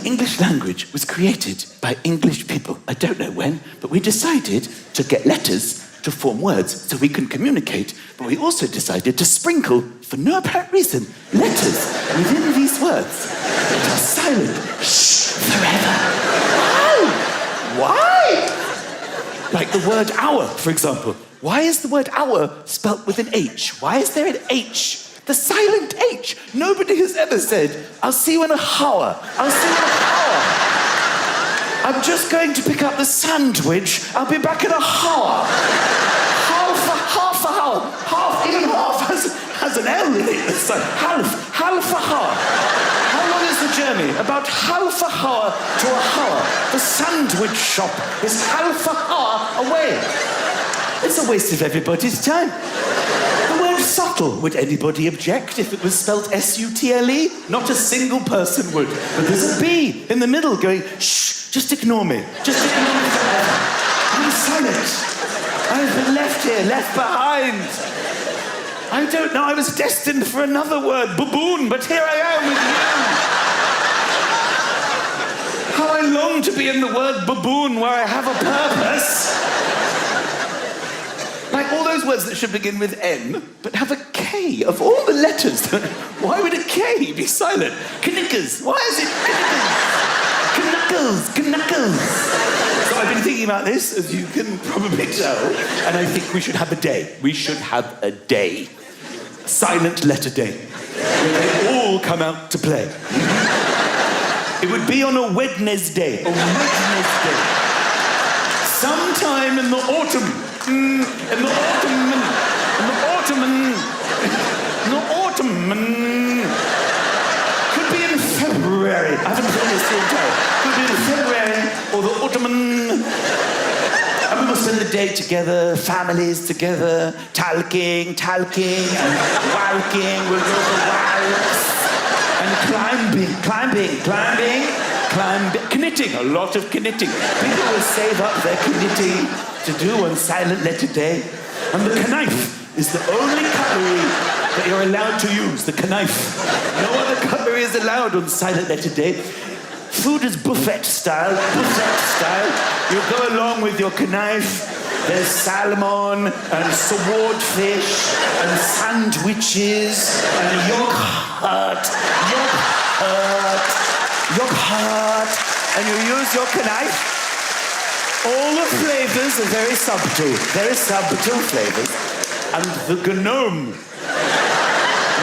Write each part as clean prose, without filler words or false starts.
English language was created by English people. I don't know when, but we decided to get letters to form words so we can communicate, but we also decided to sprinkle, for no apparent reason, letters within these words that are silent forever. Why? Like the word hour, for example. Why is the word hour spelt with an H? Why is there an H? The silent H. Nobody has ever said, I'll see you in a hour. I'll see you in a hour. I'm just going to pick up the sandwich. I'll be back in a hour. Half a hour. Even half has an L in it. So half a hour. How long is the journey? About half a hour to a hour. The sandwich shop is half a hour away. It's a waste of everybody's time. The word subtle, would anybody object if it was spelled S-U-T-L-E? Not a single person would. But there's a B in the middle going, shh, just ignore me. Just ignore me forever. I'm silent. I've been left here, left behind. I don't know, I was destined for another word, baboon, but here I am with you. How I long to be in the word baboon where I have a purpose. Like all those words that should begin with N, but have a K of all the letters. Why would a K be silent? Knickers. Why is it knuckles? So I've been thinking about this, as you can probably tell, and I think we should have a day. We should have a day. Silent letter day. Where they all come out to play. It would be on a Wednesday. Sometime in the autumn. In the autumn. Could be in February. I haven't done this the entire. Could be in February or the autumn. And we will spend the day together, families together, talking, and walking. We'll go for walks and climbing, knitting, a lot of knitting. People will save up their knitting to do on silent letter day. And the knife is the only cutlery that you're allowed to use, the knife. No other cutlery is allowed on silent letter day. Food is buffet style. You go along with your knife. There's salmon and swordfish and sandwiches and yogurt. And you use your knife. All the flavors are very subtle flavors. And the gnome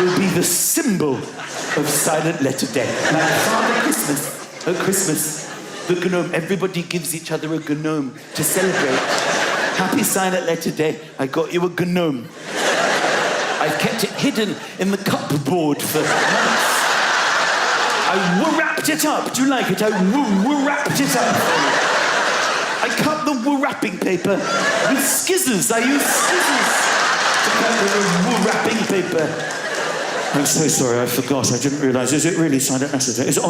will be the symbol of silent letter day. Like Father Christmas, at Christmas, the gnome, everybody gives each other a gnome to celebrate. Happy silent letter day, I got you a gnome. I've kept it hidden in the cupboard for months. I wrapped it up. Do you like it? I wrapped it up. I cut the wrapping paper with scissors. I used scissors to cut the wrapping paper. I'm so sorry, I forgot. I didn't realise. Is it really silent letter day? Is it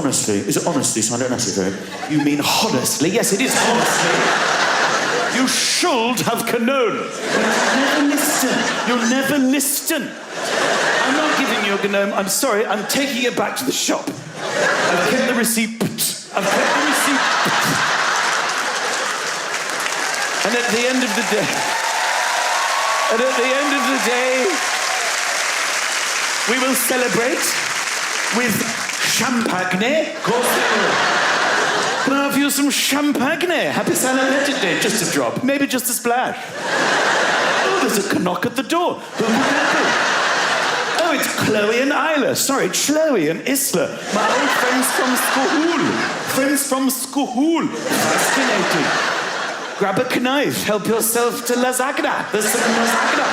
honestly silent letter day? You mean honestly? Yes, it is honestly. You should have known. You'll never listen. I'm not giving you a gnome. I'm sorry, I'm taking it back to the shop. I've kept the receipt. And at the end of the day, we will celebrate with champagne. Of course we will. Can I have you some champagne? Happy silent letter day. Just a drop. Maybe just a splash. Oh, there's a knock at the door. Who can that be? Oh, it's Chloe and Isla. Sorry, Chloe and Isla. My old friends from school. Fascinating. Grab a knife. Help yourself to lasagna. There's some lasagna.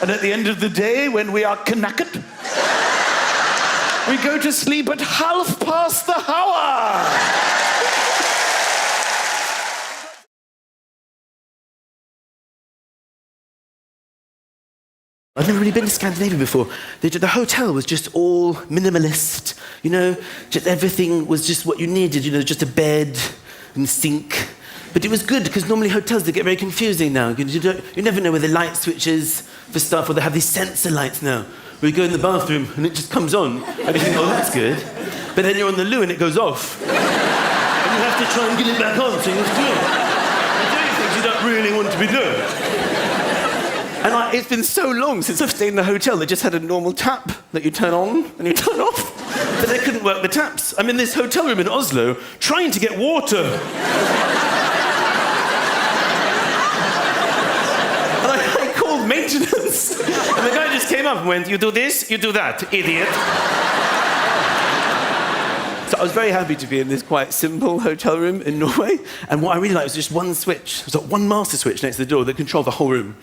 And at the end of the day, when we are knackered, we go to sleep at 1:30. I've never really been to Scandinavia before. The hotel was just all minimalist, you know, just everything was just what you needed, you know, just a bed and sink. But it was good, because normally hotels, they get very confusing now. You never know where the light switch is for stuff, or they have these sensor lights now, where you go in the bathroom and it just comes on, and you think, oh, that's good. but then you're on the loo and it goes off. And you have to try and get it back on so you're doing things you don't really want to be doing. And it's been so long since I've stayed in a hotel that just had a normal tap that you turn on and you turn off. But they couldn't work the taps. I'm in this hotel room in Oslo trying to get water. And I called maintenance. And the guy just came up and went, "You do this, you do that, idiot." So I was very happy to be in this quite simple hotel room in Norway. And what I really liked was just one switch. There was like one master switch next to the door that controlled the whole room.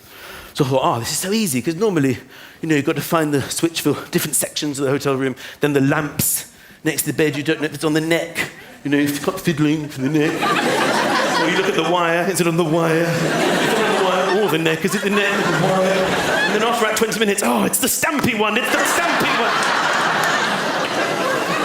So I thought, this is so easy, because normally, you've got to find the switch for different sections of the hotel room, then the lamps next to the bed, you don't know if it's on the neck. You've got fiddling for the neck. Or you look at the wire, is it on the wire? Is it on the wire or the neck? Is it the neck or the wire? And then after about 20 minutes, it's the stampy one, it's the stampy one.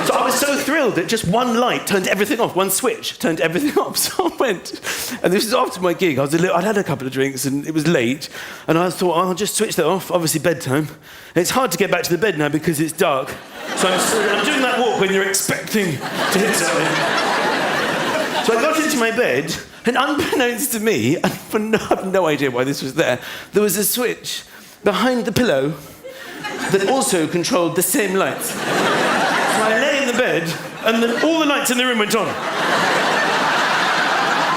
So I was so thrilled that just one light turned everything off, one switch turned everything off. So I went, and this is after my gig. I'd had a couple of drinks and it was late, and I thought, I'll just switch that off, obviously bedtime. And it's hard to get back to the bed now because it's dark. So I'm doing that walk when you're expecting to hit something. So I got into my bed, and unbeknownst to me, and I have no idea why this was there was a switch behind the pillow that also controlled the same lights. So I lay in the bed, and then all the lights in the room went on.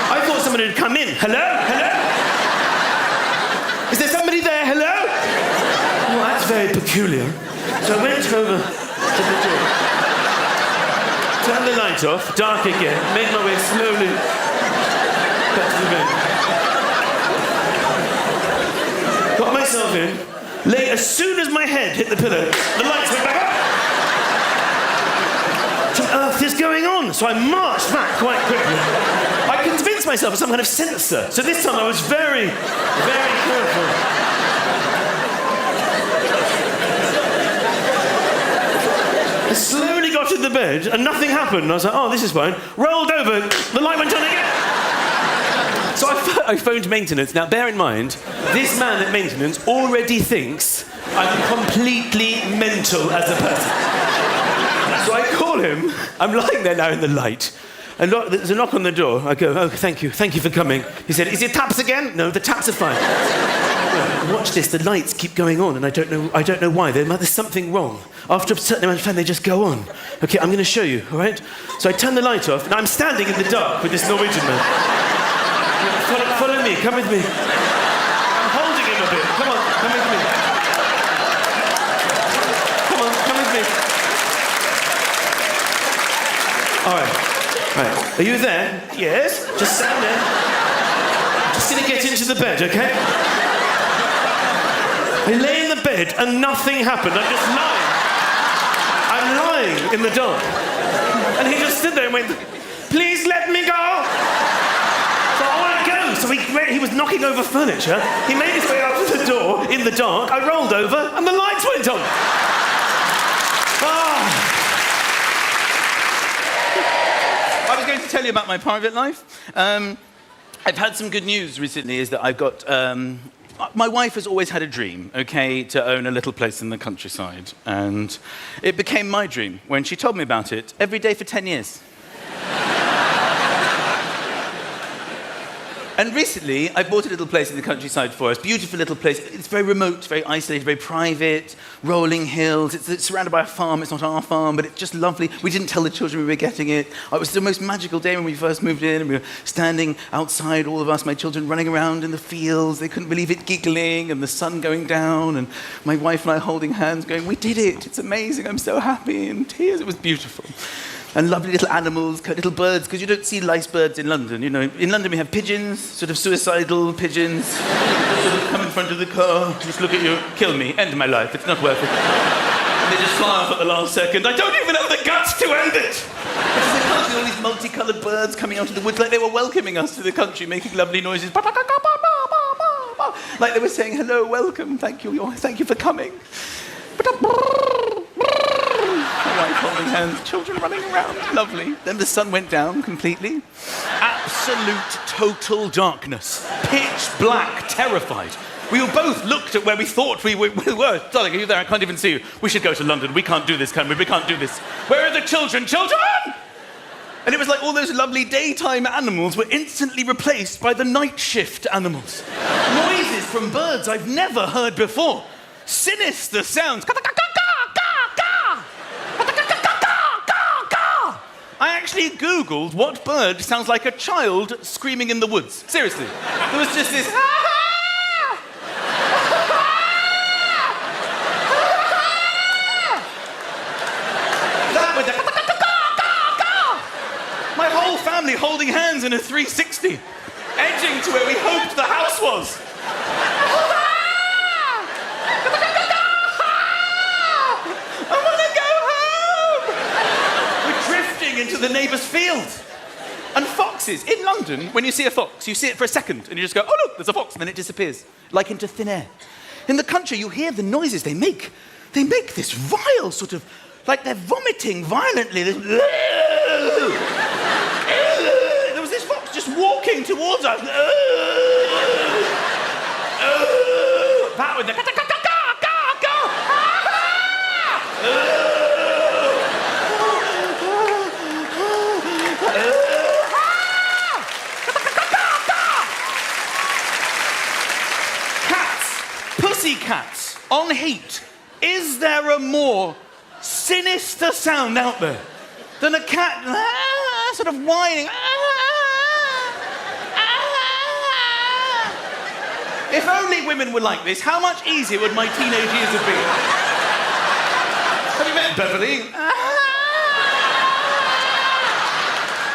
I thought somebody had come in. Hello? Hello? Is there somebody there? Hello? Well, that's very peculiar. So I went over to the door, turned the light off, dark again, made my way slowly back to the bed. Got myself in, lay as soon as my head hit the pillow, the lights went back up. What on earth is going on? So I marched back quite quickly. I convinced myself of some kind of sensor. So this time I was very, very careful. I slowly got to the bed and nothing happened. I was like, this is fine. Rolled over, the light went on again. So I phoned maintenance. Now, bear in mind, this man at maintenance already thinks I'm completely mental as a person. So I call him. I'm lying there now in the light. And there's a knock on the door. I go, thank you for coming. He said, is it taps again? No, the taps are fine. Watch this, the lights keep going on, and I don't know why. There's something wrong. After a certain amount of time, they just go on. Okay, I'm going to show you, all right? So I turn the light off, and I'm standing in the dark with this Norwegian man. Follow me, come with me. I'm holding him a bit. Come on, come with me. Come on, come with me. All right. Are you there? Yes. Just stand there. Just going to get into the bed, okay? I lay in the bed and nothing happened. I'm just lying. I'm lying in the dark. And he just stood there and went, please let me go. So I want to go. So he was knocking over furniture. He made his way up to the door in the dark. I rolled over and the lights went on. I was going to tell you about my private life. I've had some good news recently, is that I've got... my wife has always had a dream, to own a little place in the countryside. And it became my dream when she told me about it every day for 10 years. And recently, I bought a little place in the countryside for us. Beautiful little place. It's very remote, very isolated, very private, rolling hills. It's surrounded by a farm. It's not our farm, but it's just lovely. We didn't tell the children we were getting it. It was the most magical day when we first moved in, and we were standing outside, all of us, my children running around in the fields. They couldn't believe it, giggling, and the sun going down, and my wife and I holding hands, going, we did it. It's amazing. I'm so happy. And tears. It was beautiful. And lovely little animals, little birds, because you don't see lice birds in London. In London we have pigeons, sort of suicidal pigeons, sort of come in front of the car, just look at you, kill me, end my life, it's not worth it. And they just fly off at the last second. I don't even have the guts to end it. Because they can't see all these multicoloured birds coming out of the woods, like they were welcoming us to the country, making lovely noises. Like they were saying, hello, welcome, thank you for coming. My wife holding hands, children running around, lovely. Then the sun went down completely. Absolute, total darkness. Pitch black, terrified. We both looked at where we thought we were. Darling, are you there? I can't even see you. We should go to London. We can't do this, can we? We can't do this. Where are the children? Children! And it was like all those lovely daytime animals were instantly replaced by the night shift animals. Noises from birds I've never heard before. Sinister sounds. I actually Googled what bird sounds like a child screaming in the woods. Seriously. There was just this... that with the... My whole family holding hands in a 360, edging to where we hoped the house was. Into the neighbour's field. And foxes, in London, when you see a fox, you see it for a second, and you just go, oh look, there's a fox, and then it disappears, like into thin air. In the country, you hear the noises they make. They make this vile sort of, like they're vomiting violently. There was this fox just walking towards us. That with the... Cats on heat. Is there a more sinister sound out there than a cat sort of whining? If only women were like this, how much easier would my teenage years have been? Have you met Beverly?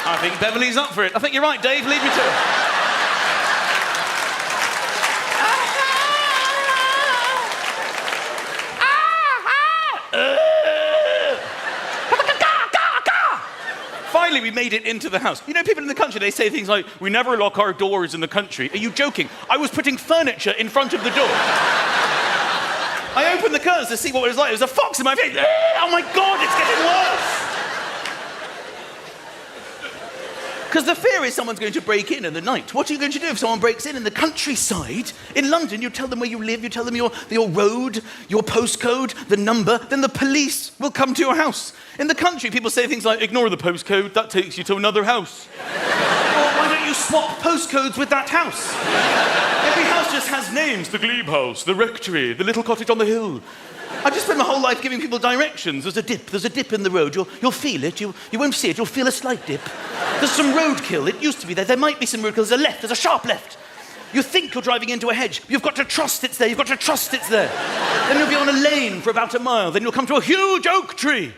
I think Beverly's up for it. I think you're right, Dave. Leave me to it. Finally, we made it into the house. You know, people in the country, they say things like, we never lock our doors in the country. Are you joking? I was putting furniture in front of the door. I opened the curtains to see what it was like. There was a fox in my face. Oh my God, it's getting worse. Because the fear is someone's going to break in the night. What are you going to do if someone breaks in the countryside? In London, you tell them where you live, you tell them your road, your postcode, the number, then the police will come to your house. In the country, people say things like, ignore the postcode, that takes you to another house. Or why don't you swap postcodes with that house? Every house just has names. The glebe house, the rectory, the little cottage on the hill. I just spent my whole life giving people directions. There's a dip in the road. You'll feel it. You won't see it. You'll feel a slight dip. There's some roadkill. It used to be there. There might be some roadkill. There's a left. There's a sharp left. You think you're driving into a hedge. You've got to trust it's there. You've got to trust it's there. Then you'll be on a lane for about a mile. Then you'll come to a huge oak tree.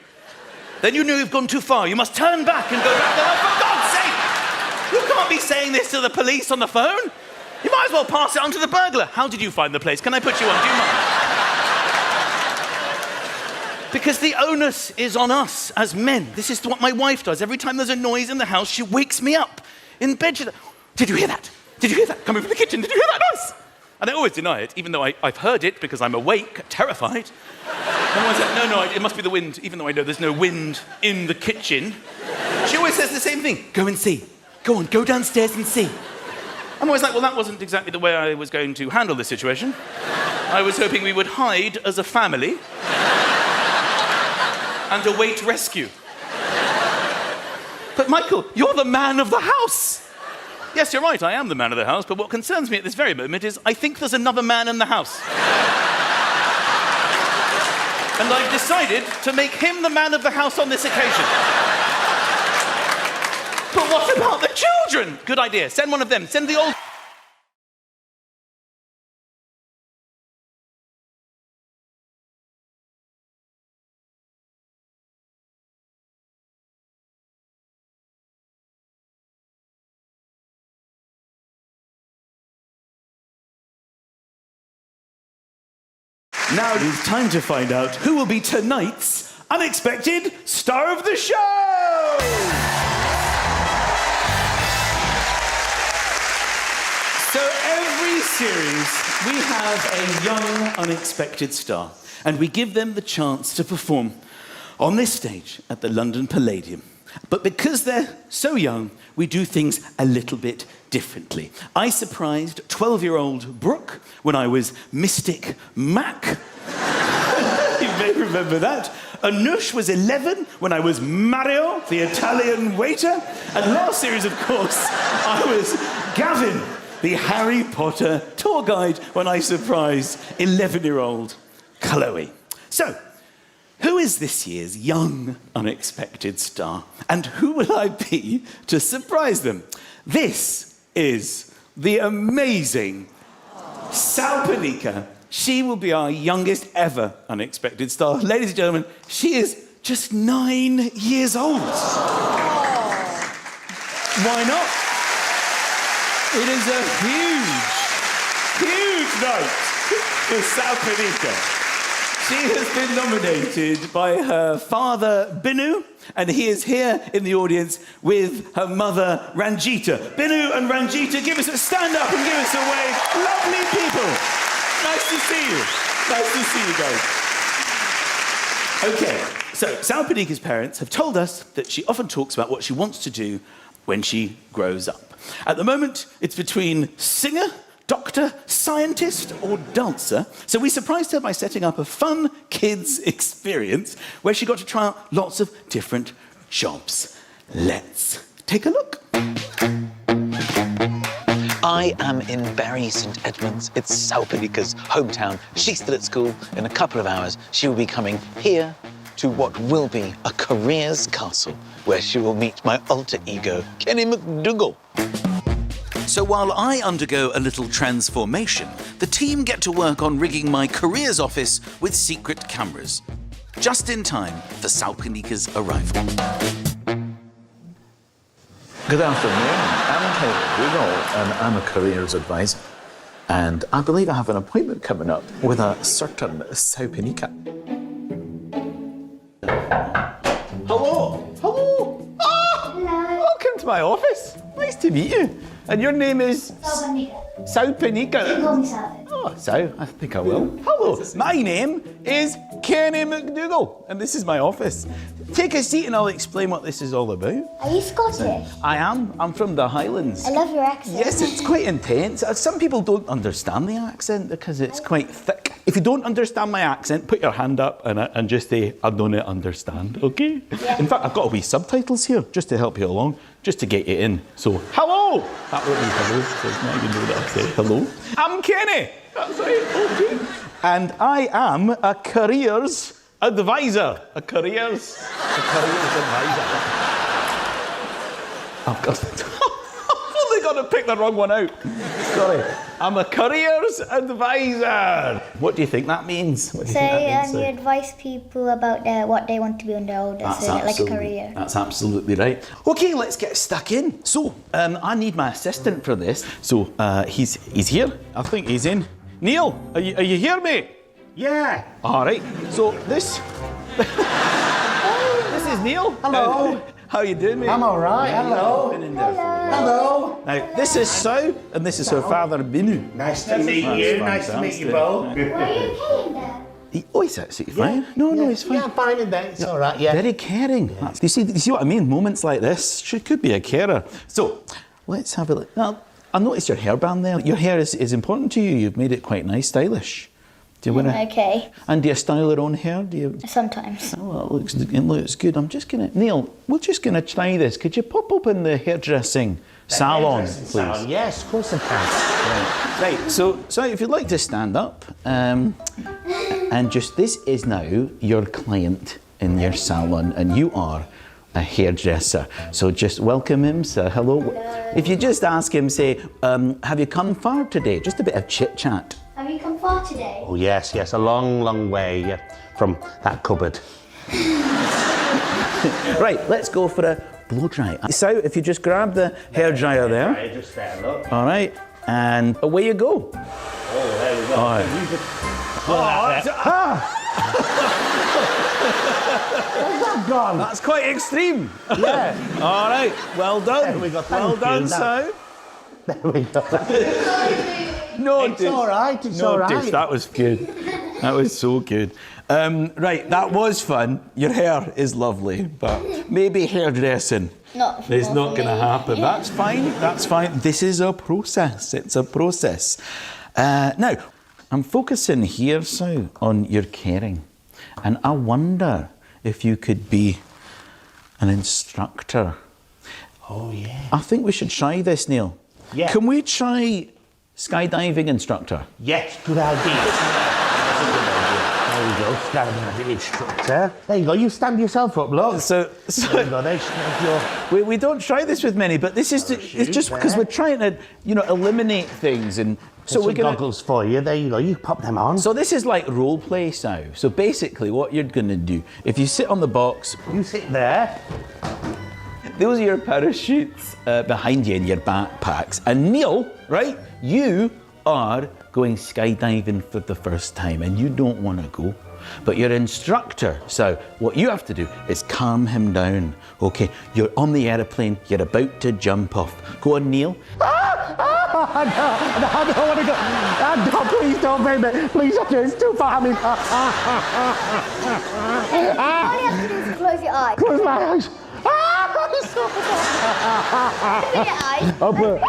Then you know you've gone too far. You must turn back and go back there. Oh, for God's sake! You can't be saying this to the police on the phone. You might as well pass it on to the burglar. How did you find the place? Can I put you on? Do you mind? Because the onus is on us as men. This is what my wife does. Every time there's a noise in the house, she wakes me up. In bed, she's like, did you hear that? Did you hear that? Coming from the kitchen, did you hear that noise? And I always deny it, even though I've heard it because I'm awake, terrified. And I said, no, it must be the wind, even though I know there's no wind in the kitchen. She always says the same thing. Go and see. Go on, go downstairs and see. I'm always like, well, that wasn't exactly the way I was going to handle this situation. I was hoping we would hide as a family and await rescue. But Michael, you're the man of the house. Yes, you're right, I am the man of the house, but what concerns me at this very moment is I think there's another man in the house. And I've decided to make him the man of the house on this occasion. But what about the children? Good idea, send one of them, send the old... Now it is time to find out who will be tonight's unexpected star of the show! So every series, we have a young, unexpected star, and we give them the chance to perform on this stage at the London Palladium. But because they're so young, we do things a little bit differently. I surprised 12-year-old Brooke when I was Mystic Mac. You may remember that. Anush was 11 when I was Mario, the Italian waiter. And last series, of course, I was Gavin, the Harry Potter tour guide, when I surprised 11-year-old Chloe. So, who is this year's young, unexpected star? And who will I be to surprise them? This is the amazing Salpanika. She will be our youngest ever unexpected star. Ladies and gentlemen, she is just 9 years old. Why not? It is a huge night for Salpanika. She has been nominated by her father, Binu, and he is here in the audience with her mother, Ranjita. Binu and Ranjita, give us a stand up and give us a wave. Lovely people. Nice to see you. Nice to see you guys. Okay, so Salpanika's parents have told us that she often talks about what she wants to do when she grows up. At the moment, it's between singer, doctor, scientist, or dancer. So we surprised her by setting up a fun kids experience where she got to try out lots of different jobs. Let's take a look. I am in Bury St Edmunds. It's Salpanika's hometown. She's still at school. In a couple of hours, she will be coming here to what will be a careers castle where she will meet my alter ego, Kenny McDougall. So while I undergo a little transformation, the team get to work on rigging my careers office with secret cameras, just in time for Salpanika's arrival. Good afternoon. I'm Kenny McDougall, and I'm a careers advisor. And I believe I have an appointment coming up with a certain Salpanika. Hello. Hello. Ah! Hello. Welcome to my office. Nice to meet you. And your name is? Salpanika. Salpanika. You call me Sal. Oh, Sal, I think I will. Hello. My name is Kenny McDougall, and this is my office. Take a seat and I'll explain what this is all about. Are you Scottish? I am. I'm from the Highlands. I love your accent. Yes, it's quite intense. Some people don't understand the accent because it's quite thick. If you don't understand my accent, put your hand up and just say, I don't understand, okay? Yeah. In fact, I've got a wee subtitles here just to help you along, just to get you in. So, hello! That would be hello, so now you know that I say hello. I'm Kenny! That's right, okay. And I am a careers advisor. A careers advisor. I've only got to pick the wrong one out. Sorry. I'm a careers advisor. What do you think that means? What do you think that means? You advise people about what they want to be when they're older, so like a career. That's absolutely right. Okay, let's get stuck in. So, I need my assistant for this. So, he's here. I think he's in. Neil, are you here, mate? Yeah. All right. So this this is Neil. Hello. How you doing, mate? I'm all right. Hello. Hello. Now, this is Sal, and this is her father, Binu. Nice to meet you. Nice to meet you both. Are you okay in there? Oh, he's absolutely fine. No, he's fine. Yeah, I'm fine in there. It's all right, yeah. Very caring. You see what I mean? Moments like this, she could be a carer. So, let's have a look. Now, I noticed your hairband there. Your hair is important to you. You've made it quite nice, stylish. Do you want to? Okay. And do you style your own hair? Do you? Sometimes. Oh, well, it looks good. I'm just gonna, Neil, we're just gonna try this. Could you pop open the hairdressing salon, please? Salon. Yes, of course I can. Right. So if you'd like to stand up, and just this is now your client in your salon, and you are a hairdresser. So just welcome him. So hello. If you just ask him, say, have you come far today? Just a bit of chit chat. Have you come far today? Oh, yes, a long way from that cupboard. Right, let's go for a blow dry. So if you just grab the hairdryer there. Just there, look. All right, and away you go. Oh, there we go. All right. Where's that gone? That's quite extreme. Yeah. All right, well done. There we go, Well thank done, you. so. There we go. No, It's all right, it's all right. That was good. That was so good. Right, that was fun. Your hair is lovely, but maybe hairdressing is not going to happen. Yeah. That's fine, that's fine. This is a process, it's a process. Now, I'm focusing here, Sue, on your caring. And I wonder if you could be an instructor. Oh, yeah. I think we should try this, Neil. Yeah. Can we try skydiving instructor? Yes, good idea. There you go, skydiving instructor. There you go, you stand yourself up, look. So There you go, there's your... we don't try this with many, but this is it's just because we're trying to, eliminate things, and so Some we're gonna. goggles for you, there you go, you pop them on. So this is like role play now. So basically, what you're gonna do, if you sit on the box, You sit there. those are your parachutes behind you in your backpacks, and Neil, right, you are going skydiving for the first time, and you don't want to go. But your instructor, so what you have to do is calm him down. Okay, you're on the aeroplane, you're about to jump off. Go on, Neil. I don't want to go. No, please don't, baby. Please don't. It's too far. All you have to do is close your eyes. Close my eyes. Open your eyes. Open.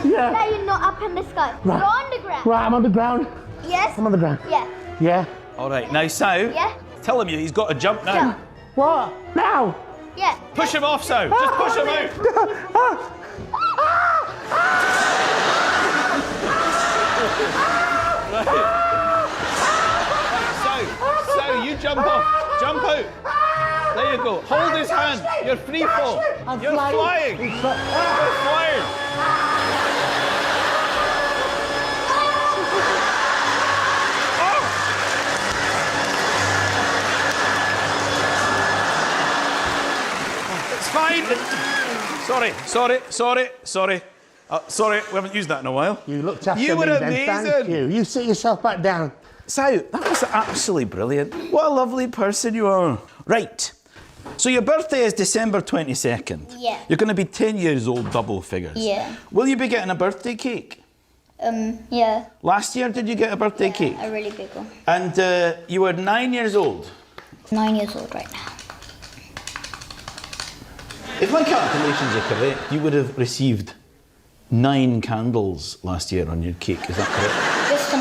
Yeah. Now you're not up in the sky. Right. You're on the ground. Right, I'm on the ground. Yes? I'm on the ground. Yeah. Yeah. All right, now, so Yeah? tell him he's got to jump now. Jump. What? Now? Yeah. Push him off, so just push him out. So you jump off, jump out. There you go. Hold his hand. You're free fall. I'm You're flying. You're flying. It's fine. Sorry. Sorry, we haven't used that in a while. You looked after You me were then. amazing. Thank you. You sit yourself back down. So, that was absolutely brilliant. What a lovely person you are. Right. So your birthday is December 22nd. Yeah. You're going to be 10 years old, double figures. Yeah. Will you be getting a birthday cake? Yeah. Last year, did you get a birthday cake? A really big one. And you were 9 years old. 9 years old right now. If my calculations are correct, you would have received 9 candles last year on your cake. Is that correct? Just a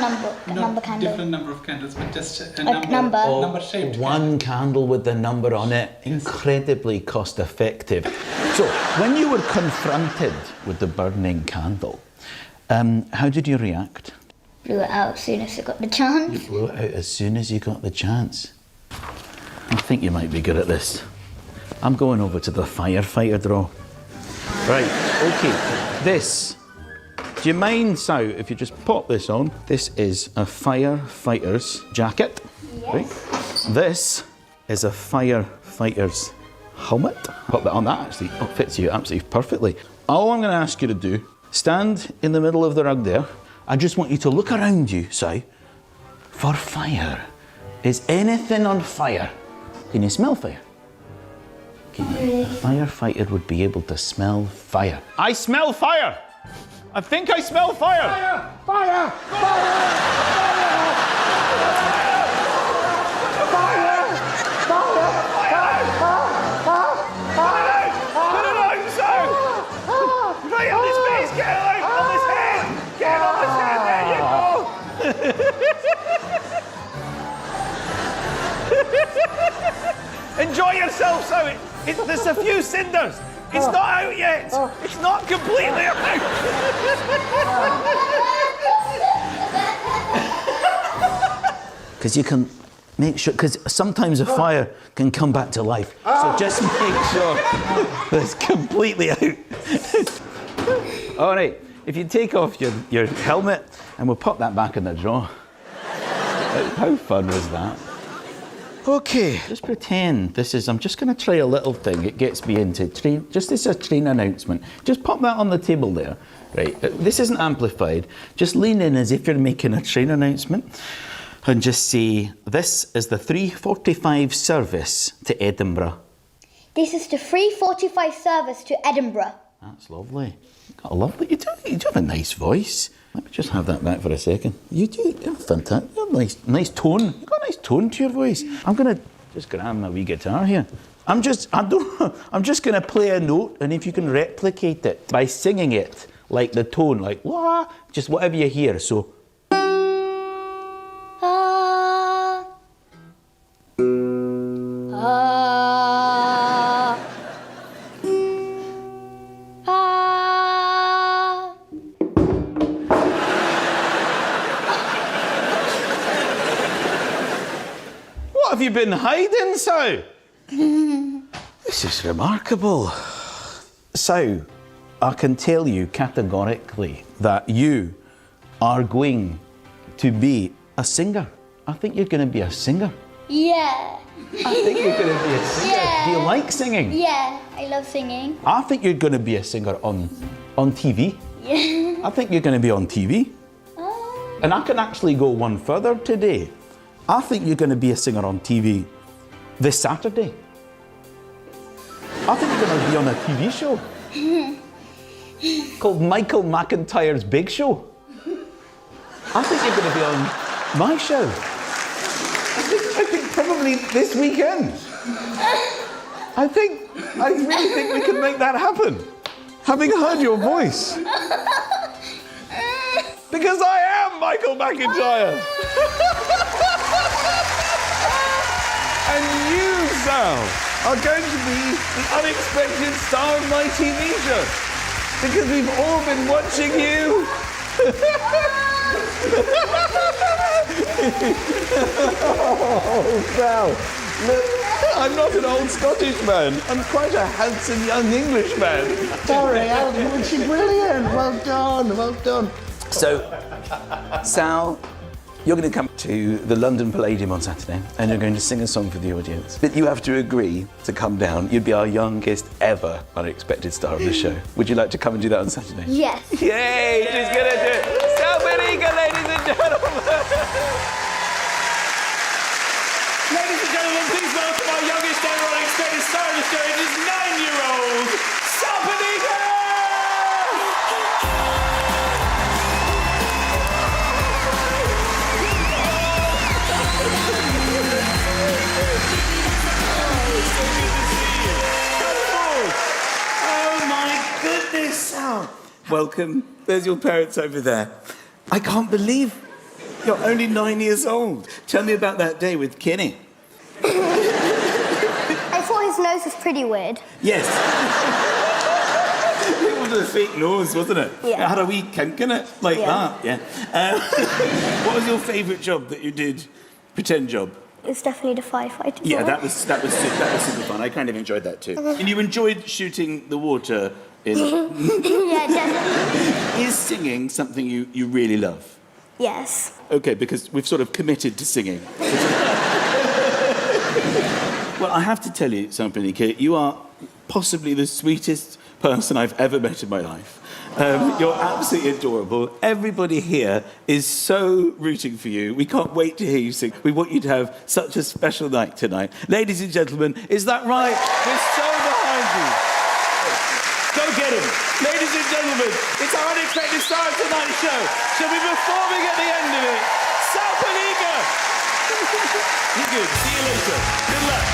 number candle. Different number of candles, but just a number. number shaped. One candle with the number on it. Incredibly cost effective. So, when you were confronted with the burning candle, how did you react? Blew it out as soon as I got the chance. Blew it out as soon as you got the chance. I think you might be good at this. I'm going over to the firefighter draw. Right, okay. This. Do you mind, Sal, if you just pop this on? This is a firefighter's jacket. Yes. Right. This is a firefighter's helmet. Pop that on. That actually fits you absolutely perfectly. All I'm going to ask you to do, stand in the middle of the rug there. I just want you to look around you, Sal, for fire. Is anything on fire? Can you smell fire? A firefighter would be able to smell fire. I smell fire! I think I smell fire! Fire! Put it out, Sal! Right on his face, get it out! On his head! Get it on his head, there you go! Enjoy yourself, Sal! There's a few cinders! It's not out yet! It's not completely out! Because you can make sure, because sometimes a fire can come back to life. So just make sure that it's completely out. All right, if you take off your helmet, and we'll pop that back in the drawer. How fun was that? Okay, just pretend this is, I'm just going to try a little thing. It gets me into train, just as a train announcement. Just pop that on the table there, right? This isn't amplified. Just lean in as if you're making a train announcement and just say, this is the 3:45 service to Edinburgh. This is the 3:45 service to Edinburgh. That's lovely. Got a lovely, you do have a nice voice. Let me just have that back for a second. You're fantastic. You have nice tone. You've got a nice tone to your voice. I'm gonna just grab my wee guitar here. I'm just gonna play a note, and if you can replicate it by singing it, like the tone, like wah, just whatever you hear. So. What have you been hiding, Sow? This is remarkable. Sow, I can tell you categorically that you are going to be a singer. I think you're going to be a singer. Yeah. I think you're going to be a singer. Yeah. Do you like singing? Yeah, I love singing. I think you're going to be a singer on TV. Yeah. I think you're going to be on TV. Oh. And I can actually go one further today. I think you're going to be a singer on TV this Saturday. I think you're going to be on a TV show called Michael McIntyre's Big Show. I think you're going to be on my show. I think probably this weekend. I really think we can make that happen. Having heard your voice. Because I am Michael McIntyre. And you, Sal, are going to be the unexpected star of my TV show. Because we've all been watching you. Oh, Sal. Look, I'm not an old Scottish man. I'm quite a handsome young English man. Sorry, wasn't she brilliant? Well done, well done. So, Sal, you're going to come to the London Palladium on Saturday and you're going to sing a song for the audience. But you have to agree to come down. You'd be our youngest ever unexpected star of the show. Would you like to come and do that on Saturday? Yes. Yay, she's going to do it. Sal Beniga, ladies and gentlemen. Ladies and gentlemen, please welcome our youngest ever unexpected star of the show. It is 9-year-old Sal Beniga! Oh my goodness, Sal. Welcome. There's your parents over there. I can't believe you're only 9 years old. Tell me about that day with Kenny. I thought his nose was pretty weird. Yes. It was a fake nose, wasn't it? Yeah. It had a wee kink in it, like that, yeah. What was your favourite job that you did? Pretend job? It was definitely the firefighter. Yeah, that was super fun. I kind of enjoyed that too. And you enjoyed shooting the water in... Yeah, definitely. Is singing something you really love? Yes. Okay, because we've sort of committed to singing. Well, I have to tell you something, Nika. You are possibly the sweetest person I've ever met in my life. You're absolutely adorable. Everybody here is so rooting for you. We can't wait to hear you sing. We want you to have such a special night tonight. Ladies and gentlemen, is that right? We're so behind you. Go get him. Ladies and gentlemen, it's our unexpected star of tonight's show. She'll be performing at the end of it. Sal Beniga! You're good. See you later. Good luck.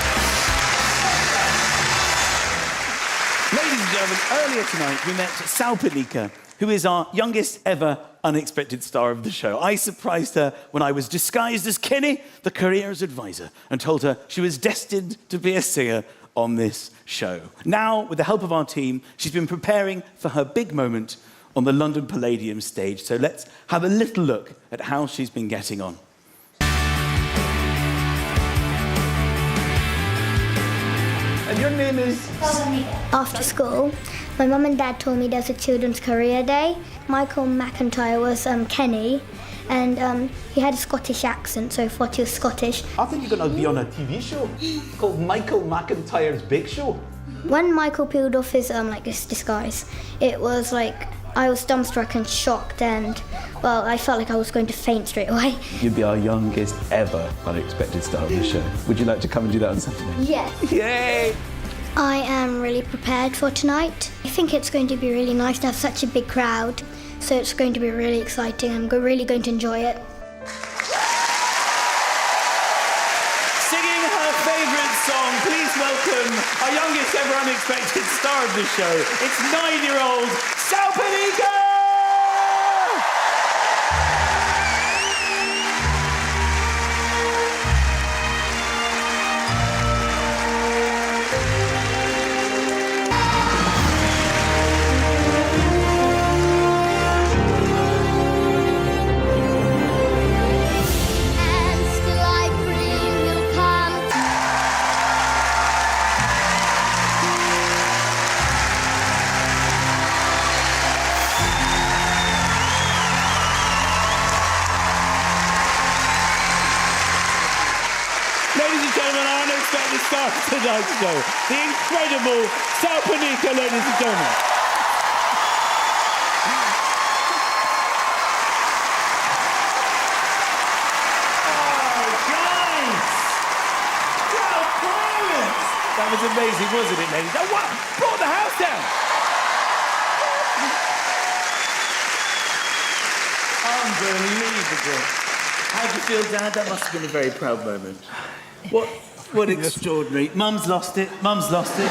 Ladies and gentlemen, earlier tonight we met Sal Beniga, who is our youngest ever unexpected star of the show. I surprised her when I was disguised as Kenny, the careers advisor, and told her she was destined to be a singer on this show. Now, with the help of our team, she's been preparing for her big moment on the London Palladium stage. So let's have a little look at how she's been getting on. And your name is? After school, my mum and dad told me there's a children's career day. Michael McIntyre was Kenny, and he had a Scottish accent, so I thought he was Scottish. I think you're going to be on a TV show called Michael McIntyre's Big Show. When Michael peeled off his this disguise, it was like I was dumbstruck and shocked, and well, I felt like I was going to faint straight away. You'd be our youngest ever unexpected star of the show. Would you like to come and do that on Saturday? Yes. Yay! I am really prepared for tonight. I think it's going to be really nice to have such a big crowd. So it's going to be really exciting. I'm really going to enjoy it. Singing her favourite song, please welcome our youngest ever unexpected star of the show. It's 9-year-old Salpanika! Ladies and gentlemen, our unexpected star of tonight's show, the incredible Salpanika, ladies and gentlemen. Oh, guys! Wow, brilliant! That was amazing, wasn't it, ladies? Oh, what? Brought the house down! Unbelievable. How do you feel, Dad? That must have been a very proud moment. What extraordinary. Mum's lost it. Mum's lost it. And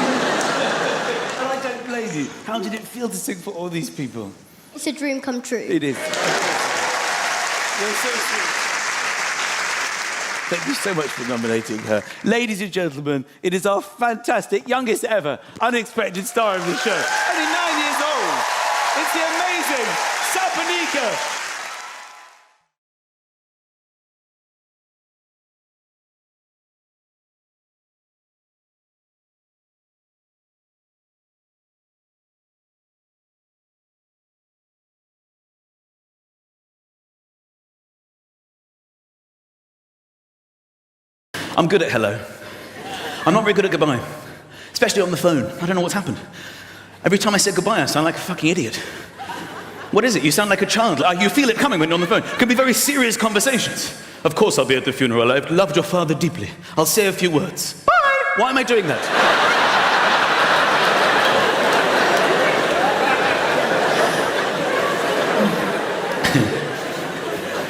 I don't blame you. How did it feel to sing for all these people? It's a dream come true. It is. You're so sweet. Thank you so much for nominating her. Ladies and gentlemen, it is our fantastic, youngest ever, unexpected star of the show. Only 9 years old. It's the amazing Salpanika. I'm good at hello. I'm not very good at goodbye, especially on the phone. I don't know what's happened. Every time I say goodbye, I sound like a fucking idiot. What is it? You sound like a child. You feel it coming when you're on the phone. It can be very serious conversations. Of course I'll be at the funeral. I've loved your father deeply. I'll say a few words. Bye! Why am I doing that?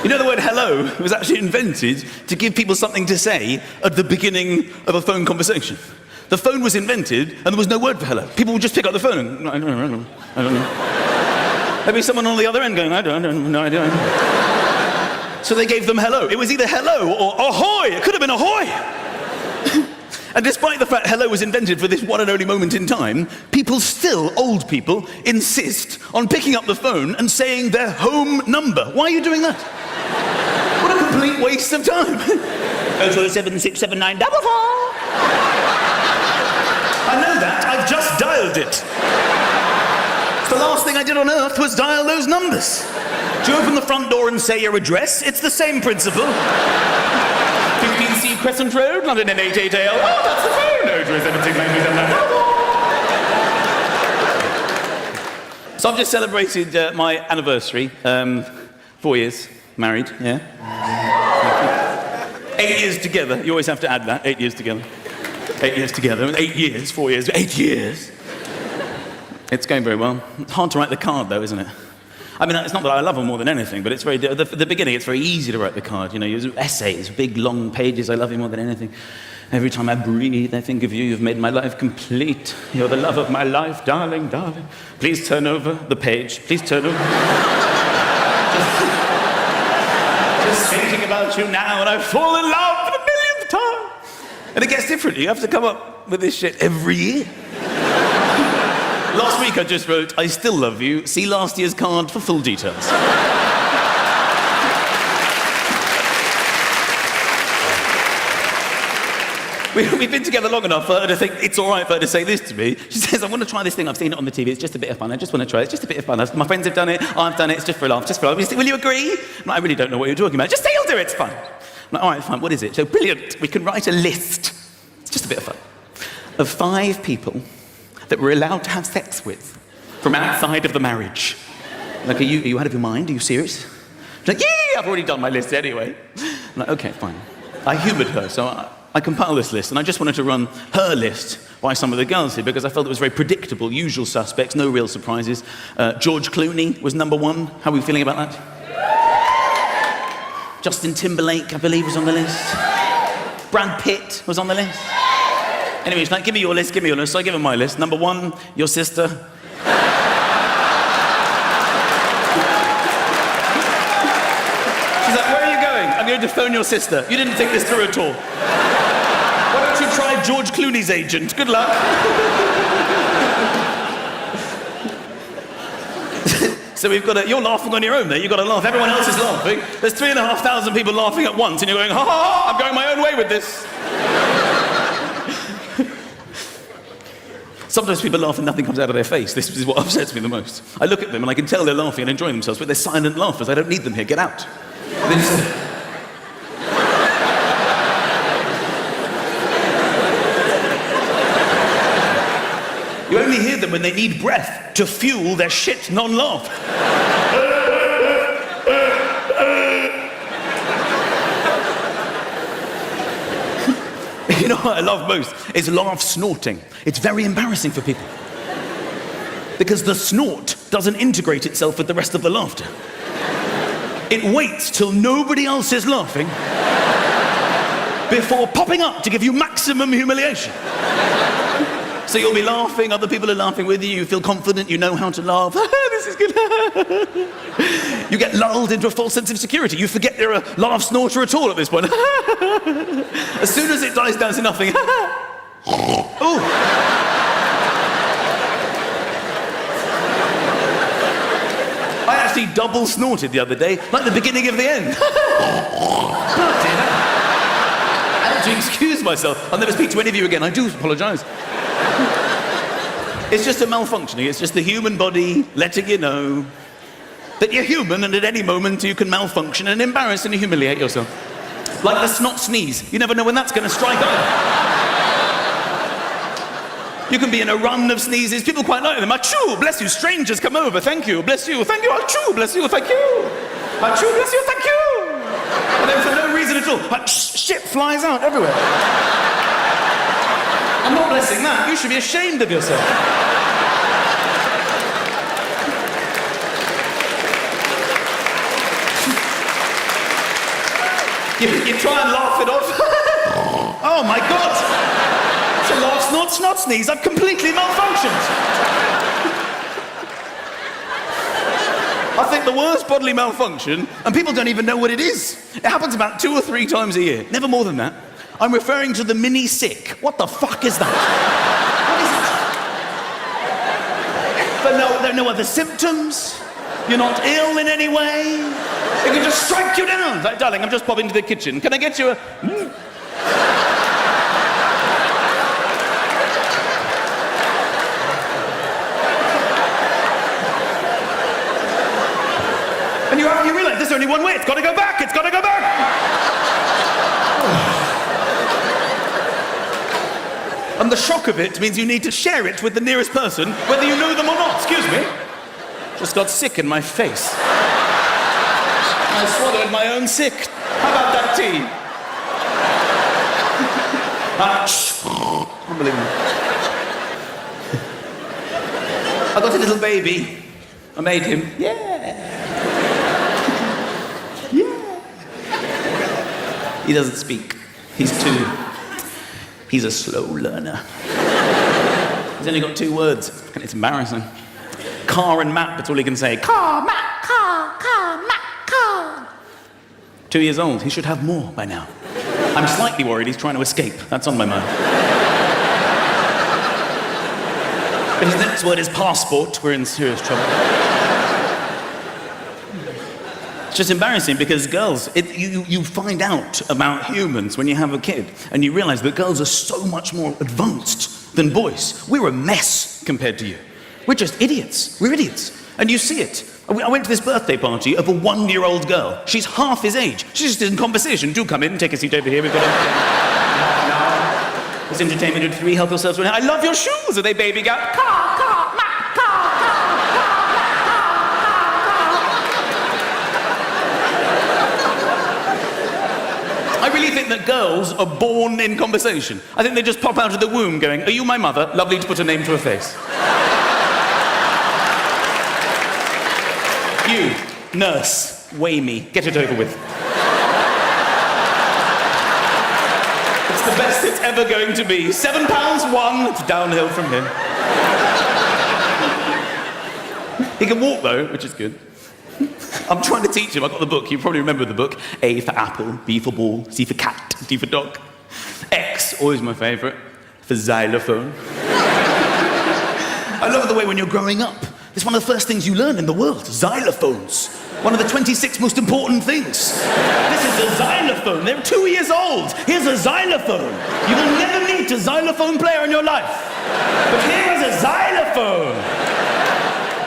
You know, the word hello was actually invented to give people something to say at the beginning of a phone conversation. The phone was invented and there was no word for hello. People would just pick up the phone and, I don't know. Maybe someone on the other end going, I don't know. So they gave them hello. It was either hello or ahoy. It could have been ahoy. And despite the fact hello was invented for this one and only moment in time, people still, old people, insist on picking up the phone and saying their home number. Why are you doing that? What a complete waste of time. 007679444. I know that. I've just dialed it. The last thing I did on earth was dial those numbers. Do you open the front door and say your address? It's the same principle. 15C Crescent Road, London N88AL. Oh, that's the phone. 0279794. So I've just celebrated my anniversary. 4 years married, yeah. 8 years together. You always have to add that. 8 years together. 8 years together. 8 years, 4 years, 8 years. It's going very well. It's hard to write the card, though, isn't it? I mean, it's not that I love her more than anything, but it's very, at the beginning, it's very easy to write the card. You know, essays, big, long pages. I love you more than anything. Every time I breathe, I think of you. You've made my life complete. You're the love of my life, darling, darling. Please turn over the page. Please turn over. Just thinking about you now, and I fall in love for the millionth time. And it gets different. You have to come up with this shit every year. Last week I just wrote, I still love you. See last year's card for full details. We've been together long enough for her to think it's all right for her to say this to me. She says, I want to try this thing. I've seen it on the TV. It's just a bit of fun. I just want to try it. It's just a bit of fun. My friends have done it. I've done it. It's just for a laugh. Just for a laugh. Will you agree? I'm like, I really don't know what you're talking about. Just say you'll do it. It's fun. I'm like, all right, fine. What is it? So brilliant. We can write a list. It's just a bit of fun. Of 5 people that we're allowed to have sex with from outside of the marriage. Like, are you out of your mind? Are you serious? She's like, yeah, I've already done my list anyway. I'm like, okay, fine. I humoured her, so I compiled this list, and I just wanted to run her list by some of the girls here because I felt it was very predictable, usual suspects, no real surprises. George Clooney was number 1. How are we feeling about that? Justin Timberlake, I believe, was on the list. Brad Pitt was on the list. Anyway, she's like, give me your list. So I give her my list. Number 1, your sister. She's like, where are you going? I'm going to phone your sister. You didn't think this through at all. Why don't you try George Clooney's agent? Good luck. So we've got you're laughing on your own there. You've got to laugh. Everyone else is laughing. There's 3,500 people laughing at once, and you're going, ha ha ha, I'm going my own way with this. Sometimes people laugh and nothing comes out of their face. This is what upsets me the most. I look at them and I can tell they're laughing and enjoying themselves, but they're silent laughers. I don't need them here. Get out. They just... You only hear them when they need breath to fuel their shit non-laugh. You know what I love most is laugh snorting. It's very embarrassing for people. Because the snort doesn't integrate itself with the rest of the laughter. It waits till nobody else is laughing before popping up to give you maximum humiliation. So you'll be laughing, other people are laughing with you, you feel confident, you know how to laugh. This is good. You get lulled into a false sense of security. You forget you're a laugh snorter at all at this point. As soon as it dies down to nothing. Oh. I actually double snorted the other day, like the beginning of the end. I had to excuse myself. I'll never speak to any of you again. I do apologise. It's just a malfunctioning. It's just the human body letting you know that you're human and at any moment you can malfunction and embarrass and humiliate yourself. Like the snot sneeze. You never know when that's going to strike either. You can be in a run of sneezes. People quite like them. Achoo, bless you. Strangers come over. Thank you. Bless you. Thank you. Achoo, bless you. Thank you. Achoo, bless you. Thank you. And then for no reason at all, shit flies out everywhere. I'm not blessing that. You should be ashamed of yourself. You try and laugh it off. Oh my God! It's a laugh, snot, sneeze. I've completely malfunctioned. I think the worst bodily malfunction, and people don't even know what it is. It happens about 2 or 3 times a year, never more than that. I'm referring to the mini sick. What the fuck is that? What is it? But there are no other symptoms. You're not ill in any way. It can just strike you down. Like, darling, I'm just popping to the kitchen. Can I get you a... And you realise there's only one way. It's got to go back. It's got to go back. And the shock of it means you need to share it with the nearest person, whether you know them or not. Excuse me. Just got sick in my face. I swallowed my own sick. How about that tea? Unbelievable. I got a little baby. I made him. Yeah. He doesn't speak. He's a slow learner. He's only got 2 words. It's embarrassing. Car and map, that's all he can say. Car, map, car, map, car. 2 years old. He should have more by now. I'm slightly worried he's trying to escape. That's on my mind. If his next word is passport, we're in serious trouble. It's just embarrassing because girls, you find out about humans when you have a kid and you realise that girls are so much more advanced than boys. We're a mess compared to you. We're just idiots. We're idiots. And you see it. I went to this birthday party of a 1-year-old girl. She's half his age. She's just in conversation. Do come in, take a seat over here. We've got a... This entertainment at 3, help yourselves. I love your shoes. Are they baby gap? I really think that girls are born in conversation. I think they just pop out of the womb going, are you my mother? Lovely to put a name to a face. You, nurse, weigh me. Get it over with. It's the best it's ever going to be. £7 one, it's downhill from here. He can walk though, which is good. I'm trying to teach him. I've got the book. You probably remember the book. A for apple, B for ball, C for cat, D for dog. X, always my favourite, for xylophone. I love the way when you're growing up, it's one of the first things you learn in the world, xylophones. One of the 26 most important things. This is a xylophone. They're 2 years old. Here's a xylophone. You will never meet a xylophone player in your life. But here is a xylophone.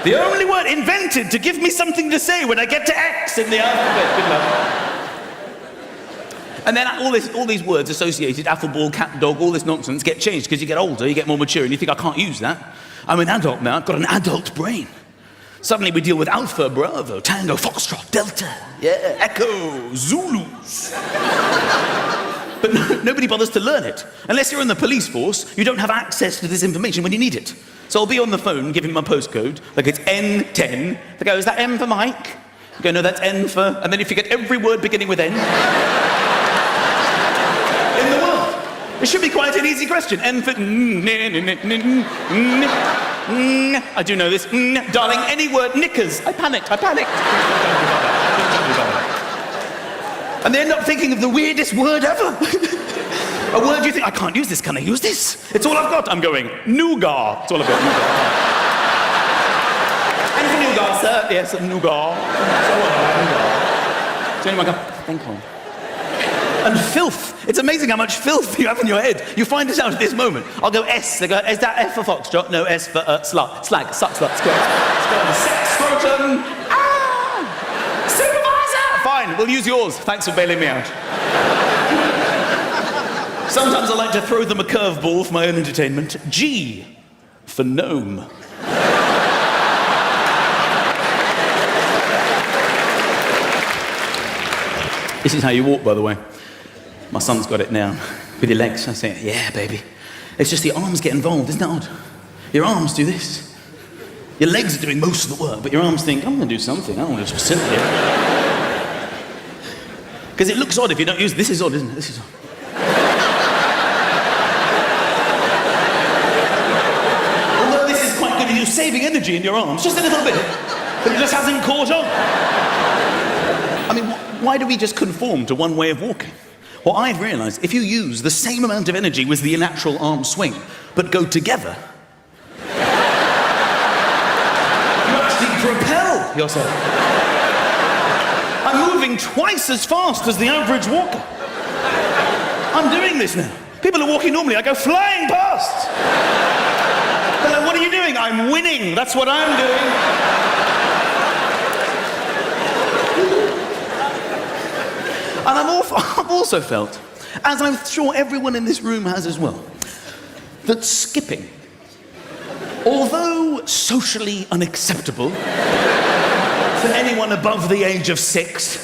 The only word invented to give me something to say when I get to X in the alphabet. Good luck. And then all these words associated, apple, ball, cat, dog, all this nonsense get changed because you get older, you get more mature, and you think, I can't use that. I'm an adult now, I've got an adult brain. Suddenly we deal with Alpha, Bravo, Tango, Foxtrot, Delta, yeah, Echo, Zulus. But nobody bothers to learn it. Unless you're in the police force, you don't have access to this information when you need it. So I'll be on the phone giving my postcode, like it's N10. They go, is that M for Mike? You go, no, that's N for... And then you forget every word beginning with N. In the world. It should be quite an easy question. N for... I do know this. Darling, any word, knickers. I panicked. And they end up thinking of the weirdest word ever. A word you think, I can't use this, can I use this? It's all I've got. I'm going, nougat. It's all I've got, nougat. And for nougat, sir. Yes, nougat. So anyone go, thank you. And filth. It's amazing how much filth you have in your head. You find it out at this moment. I'll go S. They go, is that F for foxtrot? No, S for slut. Slag, suck, slut, squirt. Sex, scrotum. Ah! Supervisor! Fine, we'll use yours. Thanks for bailing me out. Sometimes I like to throw them a curveball for my own entertainment. G for gnome. This is how you walk, by the way. My son's got it now. With your legs. I say, yeah, baby. It's just the arms get involved, isn't that odd? Your arms do this. Your legs are doing most of the work, but your arms think, I'm going to do something. I don't want to just sit here. Because it looks odd if you don't use it. This is odd, isn't it? This is odd. Although this is quite good at you saving energy in your arms, just a little bit, but it just hasn't caught on. I mean, why do we just conform to one way of walking? Well, I've realised if you use the same amount of energy with the natural arm swing, but go together, you actually propel yourself. I'm moving twice as fast as the average walker. I'm doing this now. People are walking normally, I go flying past. They're like, what are you doing? I'm winning. That's what I'm doing. And I've also felt, as I'm sure everyone in this room has as well, that skipping, although socially unacceptable for anyone above the age of 6,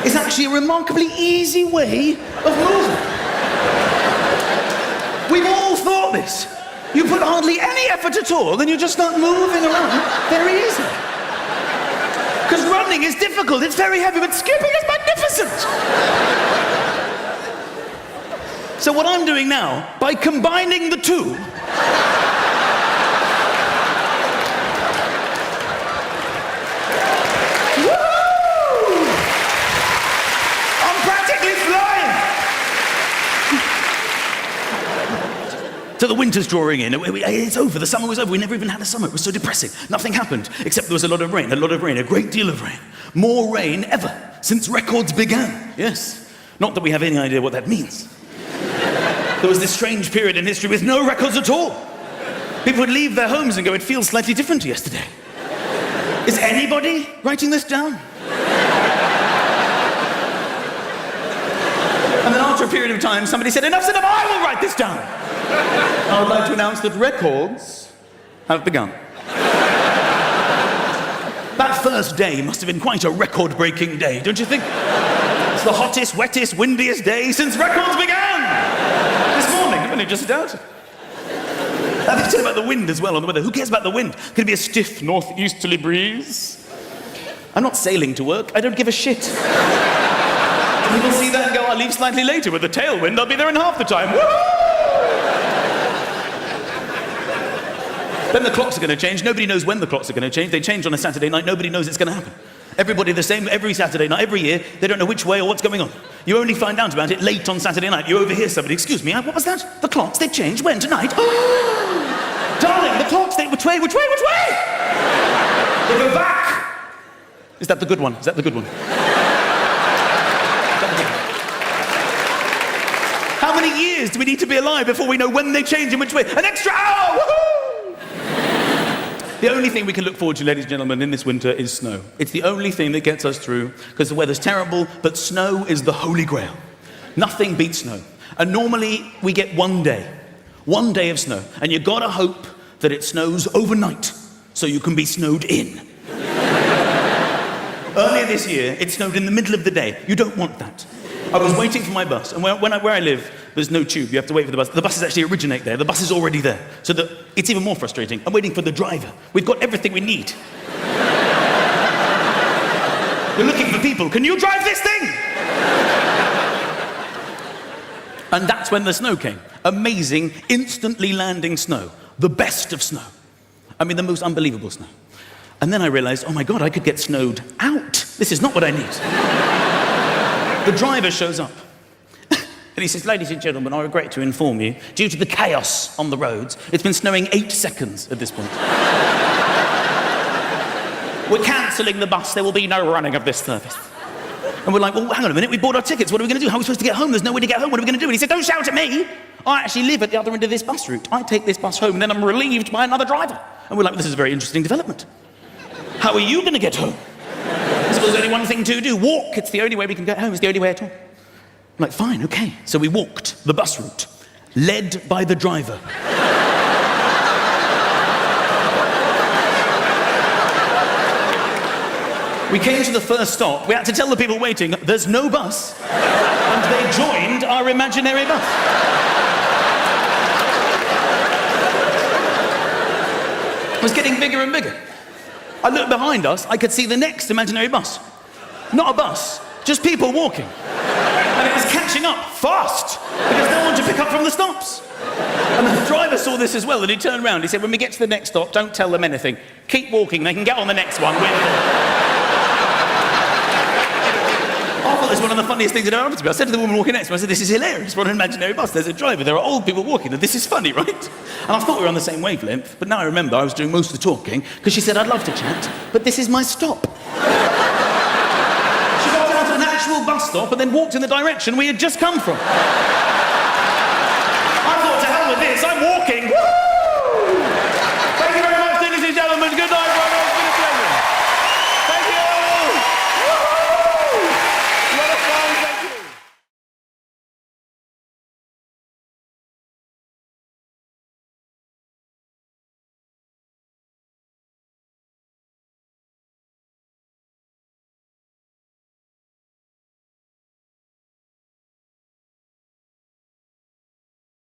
is actually a remarkably easy way of moving. We've all thought this. You put hardly any effort at all, then you just start moving around very easily. Because running is difficult, it's very heavy, but skipping is magnificent. So what I'm doing now, by combining the two, I'm practically flying. So the winter's drawing in. It's over. The summer was over. We never even had a summer. It was so depressing. Nothing happened, except there was a lot of rain, a great deal of rain. More rain ever since records began. Yes. Not that we have any idea what that means. There was this strange period in history with no records at all. People would leave their homes and go, it feels slightly different to yesterday. Is anybody writing this down? And then after a period of time, somebody said, enough's enough, I will write this down. I would like to announce that records have begun. That first day must have been quite a record-breaking day, don't you think? It's the hottest, wettest, windiest day since records began. This morning, I've only just started. I think it's about the wind as well on the weather. Who cares about the wind? Could it be a stiff northeasterly breeze? I'm not sailing to work. I don't give a shit. People see that and go, I'll leave slightly later with the tailwind. I'll be there in half the time. Woo! Then the clocks are going to change. Nobody knows when the clocks are going to change. They change on a Saturday night. Nobody knows it's going to happen. Everybody the same every Saturday night, every year. They don't know which way or what's going on. You only find out about it late on Saturday night. You overhear somebody, excuse me, what was that? The clocks, they've changed. When? Tonight? Oh! Darling, the clocks, which way? They go back. Is that the good one? How many years do we need to be alive before we know when they change and which way? An extra hour! Woohoo! The only thing we can look forward to, ladies and gentlemen, in this winter is snow. It's the only thing that gets us through, because the weather's terrible, but snow is the holy grail. Nothing beats snow. And normally, we get one day of snow, and you've got to hope that it snows overnight, so you can be snowed in. Earlier this year, it snowed in the middle of the day. You don't want that. I was waiting for my bus, and where I live, there's no tube. You have to wait for the bus. The buses actually originate there. The bus is already there. So it's even more frustrating. I'm waiting for the driver. We've got everything we need. We're looking for people. Can you drive this thing? And that's when the snow came. Amazing, instantly landing snow. The best of snow. I mean, the most unbelievable snow. And then I realized, oh my God, I could get snowed out. This is not what I need. The driver shows up. And he says, ladies and gentlemen, I regret to inform you, due to the chaos on the roads, it's been snowing 8 seconds at this point. We're cancelling the bus. There will be no running of this service. And we're like, well, hang on a minute. We bought our tickets. What are we going to do? How are we supposed to get home? There's no way to get home. What are we going to do? And he said, don't shout at me. I actually live at the other end of this bus route. I take this bus home, and then I'm relieved by another driver. And we're like, this is a very interesting development. How are you going to get home? So there's only one thing to do. Walk. It's the only way we can get home. It's the only way at all. I'm like, fine, okay. So we walked the bus route, led by the driver. We came to the first stop. We had to tell the people waiting, there's no bus. And they joined our imaginary bus. It was getting bigger and bigger. I looked behind us, I could see the next imaginary bus. Not a bus, just people walking. And it was catching up fast, because no one to pick up from the stops. And the driver saw this as well, and he turned around. He said, when we get to the next stop, don't tell them anything. Keep walking, they can get on the next one. I thought this was one of the funniest things that ever happened to me. I said to the woman walking next to me, I said, this is hilarious. We're on an imaginary bus. There's a driver. There are old people walking, and this is funny, right? And I thought we were on the same wavelength, but now I remember I was doing most of the talking, because she said, I'd love to chat, but this is my stop. She got out at an actual bus stop and then walked in the direction we had just come from.